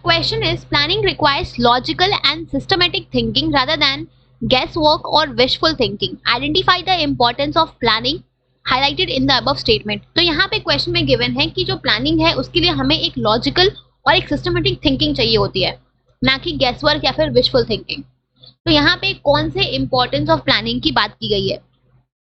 question is, planning requires logical and systematic thinking rather than guesswork or wishful thinking. Identify the importance of planning highlighted in the above statement. तो यहाँ पे question में given है कि जो planning है उसके लिए हमें एक लॉजिकल और एक सिस्टमेटिक थिंकिंग चाहिए होती है, ना कि गैसवर्क या फिर विशफुल थिंकिंग। तो यहाँ पे कौन से इंपॉर्टेंस ऑफ प्लानिंग की बात की गई है?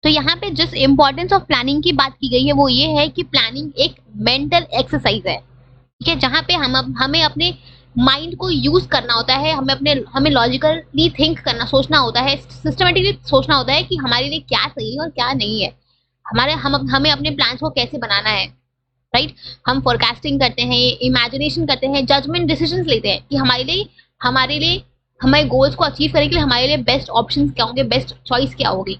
तो यहाँ पे जिस इंपॉर्टेंस ऑफ प्लानिंग की बात की गई है वो ये है कि प्लानिंग एक मेंटल एक्सरसाइज है, ठीक है, जहाँ पे हमें अपने माइंड को यूज करना होता है, हमें लॉजिकली थिंक करना, सोचना होता है, सिस्टमेटिकली सोचना होता है कि हमारे लिए क्या सही है और क्या नहीं है, हमें अपने प्लान्स को कैसे बनाना है, राइट। हम फोरकास्टिंग करते हैं, इमेजिनेशन करते हैं, जजमेंट डिसीजंस लेते हैं कि हमारे गोल्स को अचीव करने के लिए हमारे लिए बेस्ट ऑप्शंस क्या होंगे, बेस्ट चॉइस क्या होगी,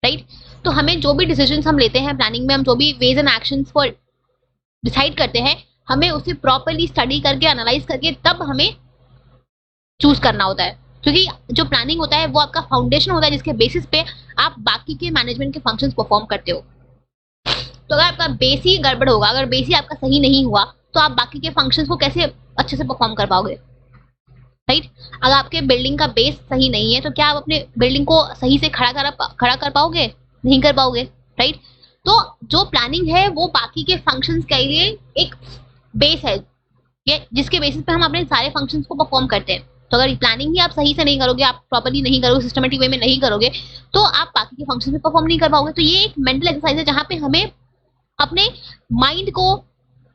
राइट। तो हमें जो भी डिसीजंस हम लेते हैं प्लानिंग में, हम जो भी वेज एंड एक्शंस को डिसाइड करते हैं, हमें उसे प्रॉपर्ली स्टडी करके, एनालाइज करके तब हमें चूज करना होता है, क्योंकि जो प्लानिंग होता है वो आपका फाउंडेशन होता है जिसके बेसिस पे आप बाकी के मैनेजमेंट के फंक्शंस परफॉर्म करते हो। तो अगर आपका बेस ही गड़बड़ होगा, अगर बेस ही आपका सही नहीं हुआ, तो आप बाकी के फंक्शंस को कैसे अच्छे से परफॉर्म कर पाओगे, राइट। अगर आपके बिल्डिंग का बेस सही नहीं है तो क्या आप अपने बिल्डिंग को सही से खड़ा कर पाओगे? नहीं कर पाओगे, राइट। तो जो प्लानिंग है वो बाकी के फंक्शंस के लिए एक बेस है, जिसके बेसिस पे हम अपने सारे फंक्शंस को परफॉर्म करते हैं। तो अगर प्लानिंग ही आप सही से नहीं करोगे, आप प्रॉपर्ली नहीं करोगे, सिस्टमेटिक वे में नहीं करोगे, तो आप बाकी के फंक्शन में परफॉर्म नहीं कर पाओगे। तो ये एक मेंटल एक्सरसाइज है जहाँ पे हमें अपने माइंड को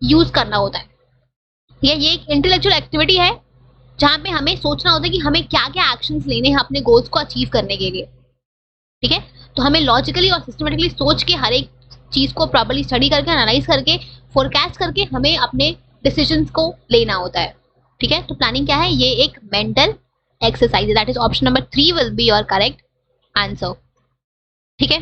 यूज करना होता है। ये एक इंटेलेक्चुअल एक्टिविटी है जहाँ पे हमें सोचना होता है कि हमें क्या क्या एक्शंस लेने हैं अपने गोल्स को अचीव करने के लिए, ठीक है। तो हमें लॉजिकली और सिस्टमेटिकली सोच के हर एक चीज को प्रॉपर्ली स्टडी करके, एनालाइज करके, फोरकास्ट करके हमें अपने डिसीजंस को लेना होता है, ठीक है। तो प्लानिंग क्या है? ये एक मेंटल एक्सरसाइज है। That is option number 3 will be your correct answer, ठीक है।